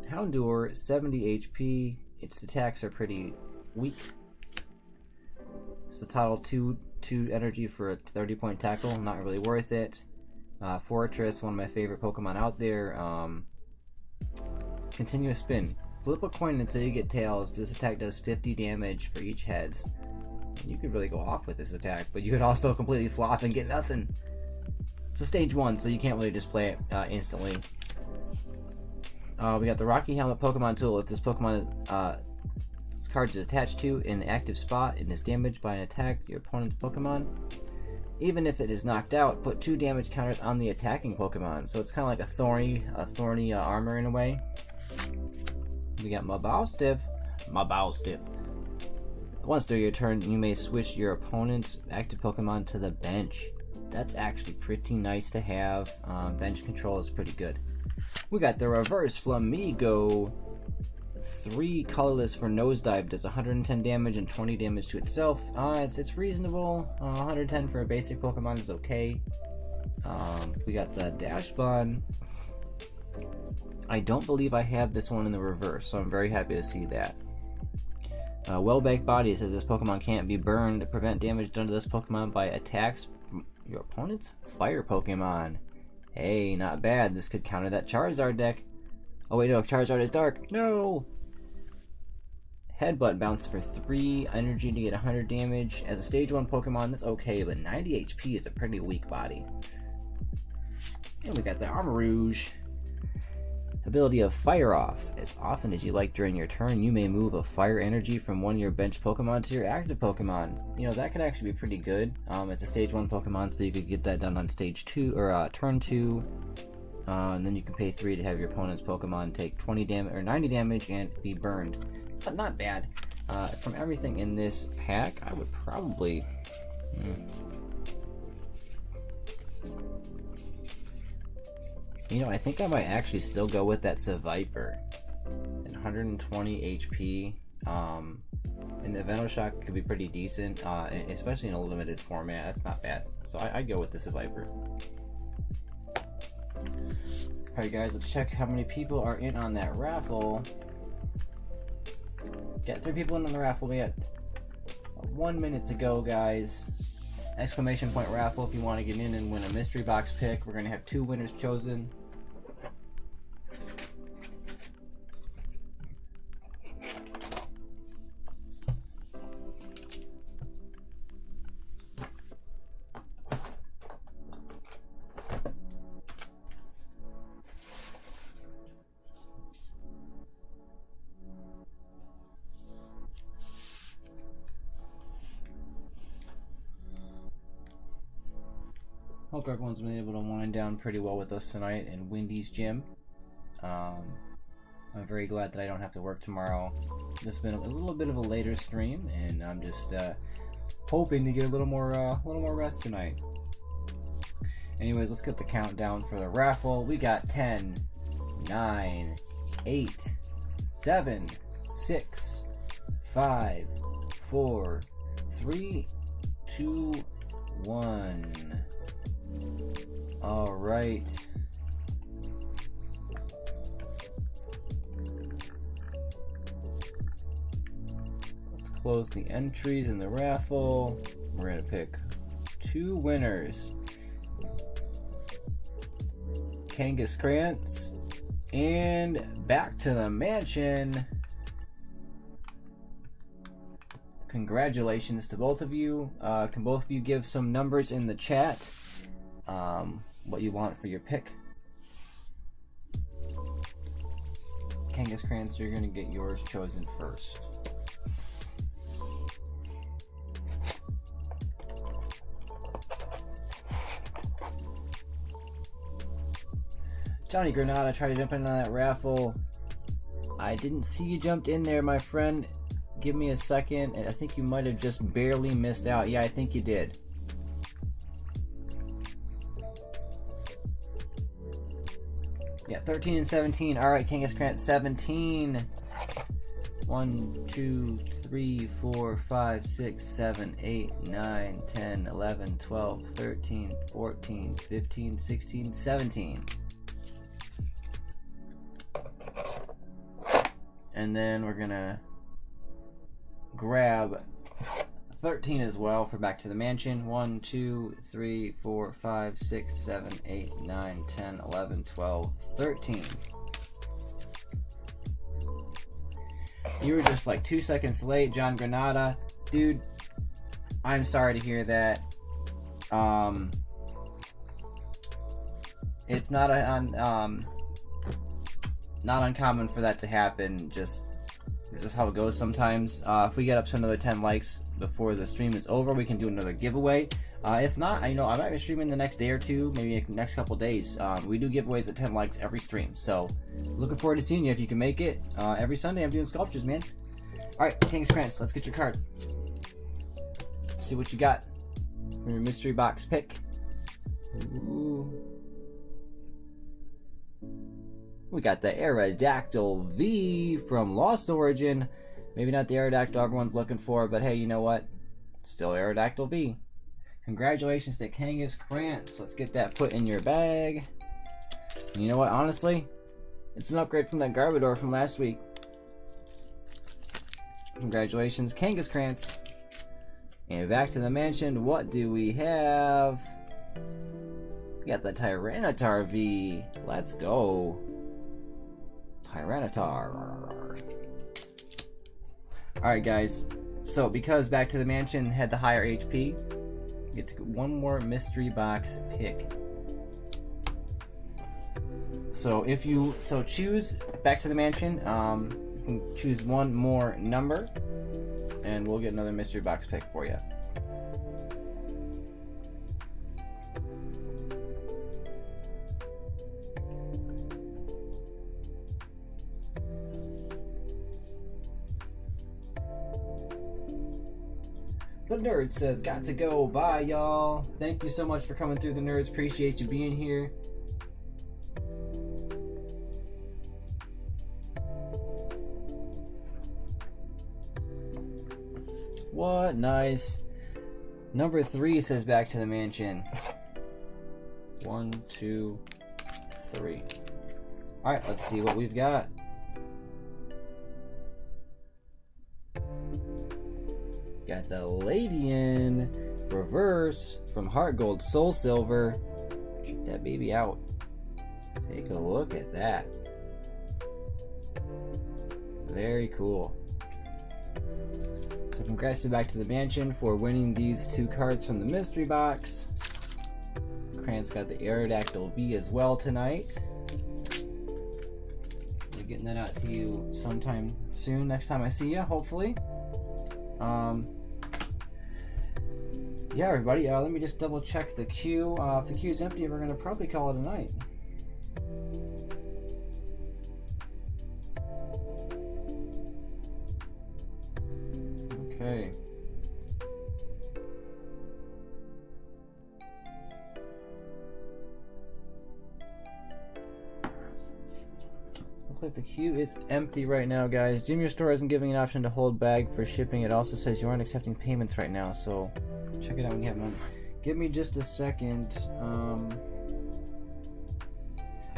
S1: Houndour, 70 HP. Its attacks are pretty weak. It's the total 2 energy for a 30-point tackle. Not really worth it. Fortress, one of my favorite Pokemon out there. Continuous spin. Flip a coin until you get tails. This attack does 50 damage for each heads. And you could really go off with this attack, but you could also completely flop and get nothing. It's a stage 1, so you can't really just play it instantly. We got the Rocky Helmet Pokemon tool. If this Pokemon this card is attached to in an active spot and is damaged by an attack your opponent's Pokemon, even if it is knocked out, put 2 damage counters on the attacking Pokemon. So it's kind of like a thorny armor in a way. We got Mabowstiff. Once during your turn, you may switch your opponent's active Pokemon to the bench. That's actually pretty nice to have. Bench control is pretty good. We got the Reverse Flamigo. 3 colorless for Nosedive. Does 110 damage and 20 damage to itself. It's reasonable. 110 for a basic Pokemon is okay. We got the Dashbun. I don't believe I have this one in the reverse, so I'm very happy to see that. Well-Baked Body says this Pokemon can't be burned to prevent damage done to this Pokemon by attacks from your opponent's fire Pokemon. Hey, not bad. This could counter that Charizard deck. Oh wait, no, Charizard is dark. No! Headbutt bounce for 3 energy to get 100 damage. As a stage 1 Pokemon, that's okay, but 90 HP is a pretty weak body. And we got the Armarouge. Ability of Fire Off. As often as you like during your turn, you may move a fire energy from one of your bench Pokemon to your active Pokemon. You know, that could actually be pretty good. It's a stage 1 Pokemon, so you could get that done on stage 2, or turn 2. And then you can pay 3 to have your opponent's Pokemon take 20 damage, or 90 damage and be burned. But not bad. From everything in this pack, I would probably... You know, I think I might actually still go with that Seviper. And 120 HP. And the Venoshock could be pretty decent, especially in a limited format. That's not bad. So I'd go with the Seviper. Alright guys, let's check how many people are in on that raffle. Got 3 people in on the raffle. We got 1 minute to go, guys. Exclamation point raffle if you want to get in and win a mystery box pick. We're going to have 2 winners chosen. Hope everyone's been able to wind down pretty well with us tonight in Wendy's gym. I'm very glad that I don't have to work tomorrow. This has been a little bit of a later stream, and I'm just hoping to get a little more rest tonight. Anyways, let's get the countdown for the raffle. We got 10, 9, 8, 7, 6, 5, 4, 3, 2, 1. All right. Let's close the entries in the raffle. We're gonna pick 2 winners. Kangas Krantz and Back to the Mansion. Congratulations to both of you. Can both of you give some numbers in the chat? What you want for your pick? Kangas Krantz, you're gonna get yours chosen first. Johnny Granada tried to jump in on that raffle. I didn't see you jumped in there, my friend. Give me a second. I think you might have just barely missed out. Yeah, I think you did. Yeah, 13 and 17. All right, Kangas Krantz, 17. 1, 2, 3, 4, 5, 6, 7, 8, 9, 10, 11, 12, 13, 14, 15, 16, 17. And then we're gonna grab 13 as well for Back to the Mansion. 1, 2, 3, 4, 5, 6, 7, 8, 9, 10, 11, 12, 13. You were just like 2 seconds late, John Granada. Dude, I'm sorry to hear that. It's not uncommon for that to happen. Just how it goes sometimes. If we get up to another 10 likes before the stream is over, we can do another giveaway. If not, I might be streaming the next day or two, maybe next couple days. We do giveaways at 10 likes every stream, so looking forward to seeing you if you can make it. Every Sunday I'm doing sculptures, man. Alright, Kangas Krantz, let's get your card. See what you got from your mystery box pick. Ooh. We got the Aerodactyl V from Lost Origin. Maybe not the Aerodactyl everyone's looking for, but hey, you know what? Still Aerodactyl V. Congratulations to Kangas Krantz. Let's get that put in your bag. And you know what? Honestly, it's an upgrade from that Garbodor from last week. Congratulations, Kangas Krantz. And Back to the Mansion, what do we have? We got the Tyranitar V. Let's go. Tyranitar. Alright guys, so because Back to the Mansion had the higher HP, you get to get one more mystery box pick. So if you choose Back to the Mansion, you can choose one more number and we'll get another mystery box pick for you. The Nerd says, got to go. Bye, y'all. Thank you so much for coming through, the Nerds. Appreciate you being here. What? Nice. Number 3 says Back to the Mansion. 1, 2, 3. Alright, let's see what we've got. Got the Ladian reverse from Heart Gold Soul Silver. Check that baby out. Take a look at that. Very cool. So congrats to Back to the Mansion for winning these 2 cards from the mystery box. Krantz got the Aerodactyl V as well tonight. We're getting that out to you sometime soon, next time I see you, hopefully. Yeah, everybody, let me just double check the queue. If the queue is empty, we're going to probably call it a night. Okay. Looks like the queue is empty right now, guys. Jim, your store isn't giving an option to hold bag for shipping. It also says you aren't accepting payments right now, so check it out when you have money. Give me just a second.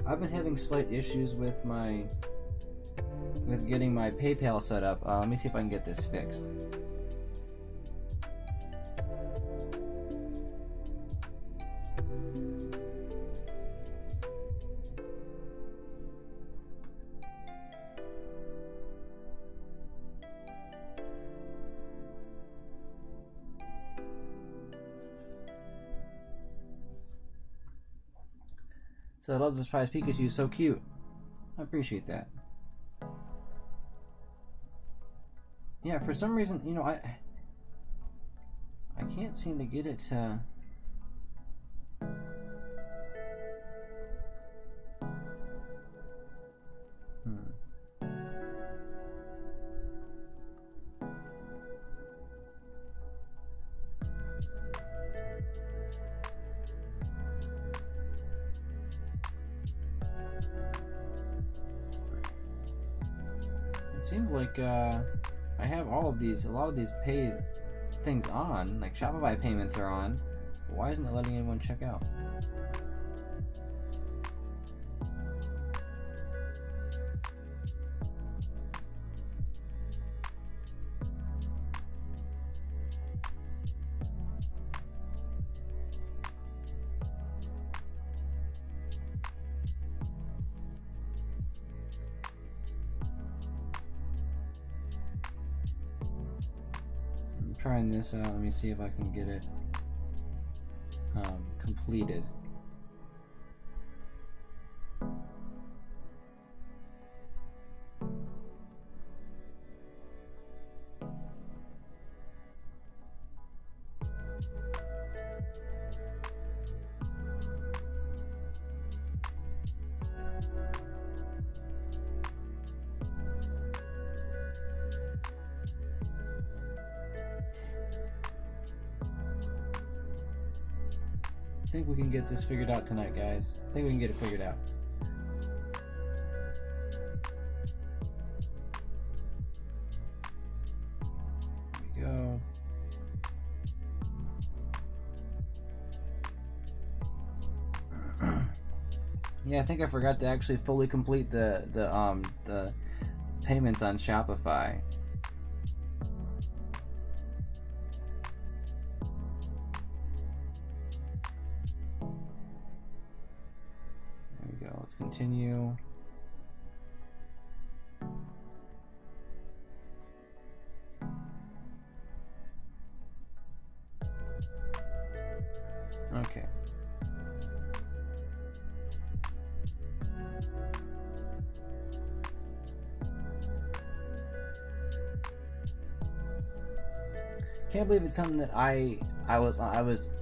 S1: I've been having slight issues with getting my PayPal set up. Let me see if I can get this fixed. So I love the surprise Pikachu, so cute. I appreciate that. Yeah, for some reason, you know, I can't seem to get it to... It seems like I have all of these, a lot of these pay things on, like Shopify payments are on. Why isn't it letting anyone check out? Trying this out. Let me see if I can get it completed. I think we can get this figured out tonight, guys. I think we can get it figured out. There we go. Yeah, I think I forgot to actually fully complete the payments on Shopify. Let's continue. Okay. Can't believe it's something that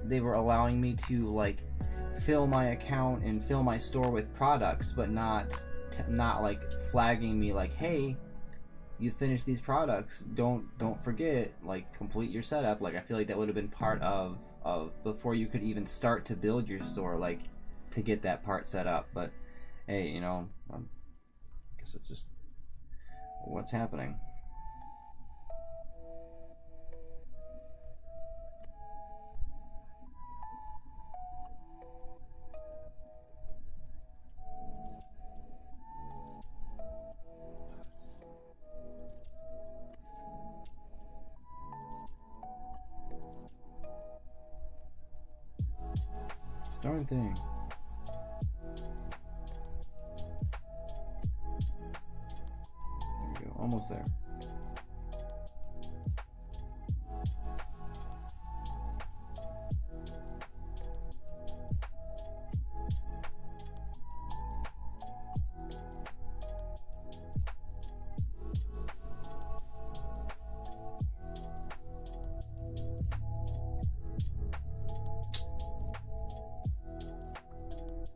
S1: they were allowing me to like fill my account and fill my store with products, but not like flagging me like, hey, you finished these products, don't forget, like, complete your setup. Like, I feel like that would have been part of before you could even start to build your store, like, to get that part set up. But hey, you know, I guess it's just what's happening. Darn thing. There we go, almost there.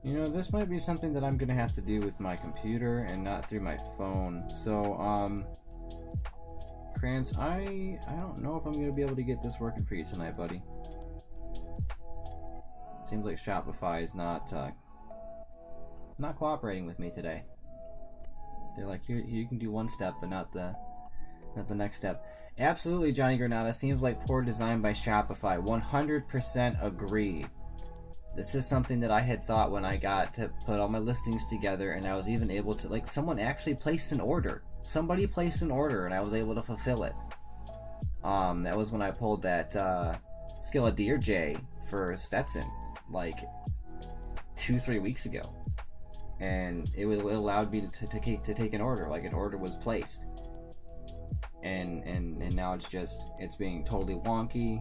S1: You know, this might be something that I'm gonna have to do with my computer and not through my phone. So, Krantz, I don't know if I'm gonna be able to get this working for you tonight, buddy. Seems like Shopify is not cooperating with me today. They're like, here, you can do one step, but not the next step. Absolutely, Johnny Granada. Seems like poor design by Shopify. 100% agree. This is something that I had thought when I got to put all my listings together, and I was even able to, like, someone actually placed an order. Somebody placed an order, and I was able to fulfill it. That was when I pulled that Skillet Deer J for Stetson, like 2-3 weeks ago, and it allowed me to take an order. Like, an order was placed, and now it's being totally wonky.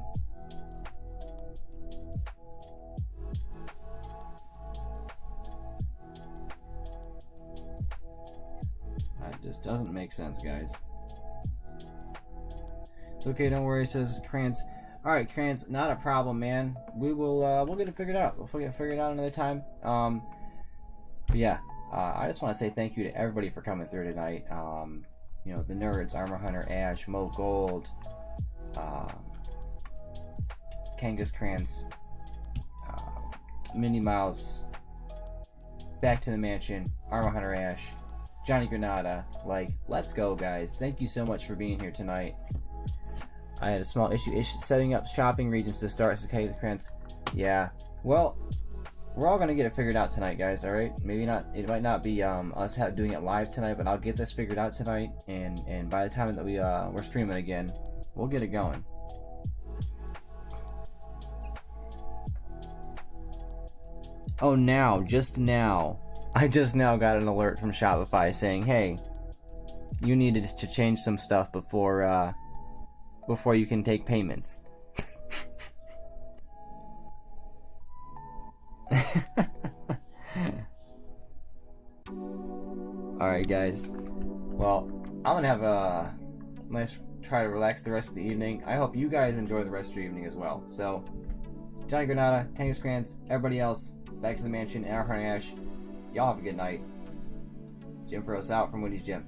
S1: That just doesn't make sense, guys. It's okay, don't worry, says Krantz. Alright, Krantz, not a problem, man. We'll get it figured out. We'll figure it out another time. But yeah, I just want to say thank you to everybody for coming through tonight. You know, the nerds, Armor Hunter, Ash, Mo Gold, Kangas Krantz, Minnie Mouse, Back to the Mansion, Armor Hunter Ash, Johnny Granada. Like, let's go, guys. Thank you so much for being here tonight. I had a small issue setting up shopping regions to start. Okay, Krantz. Yeah. Well, we're all gonna get it figured out tonight, guys. All right. Maybe not. It might not be us doing it live tonight, but I'll get this figured out tonight. And by the time that we're streaming again, we'll get it going. Oh, just now. I just now got an alert from Shopify saying, hey, you needed to change some stuff before you can take payments. Alright, guys. Well, I'm gonna have a nice try to relax the rest of the evening. I hope you guys enjoy the rest of your evening as well. So, Johnny Granada, Kangas Krantz, everybody else, Back to the Mansion, Armor Hunter Ash, y'all have a good night. Jim Frost out from Woody's Gym.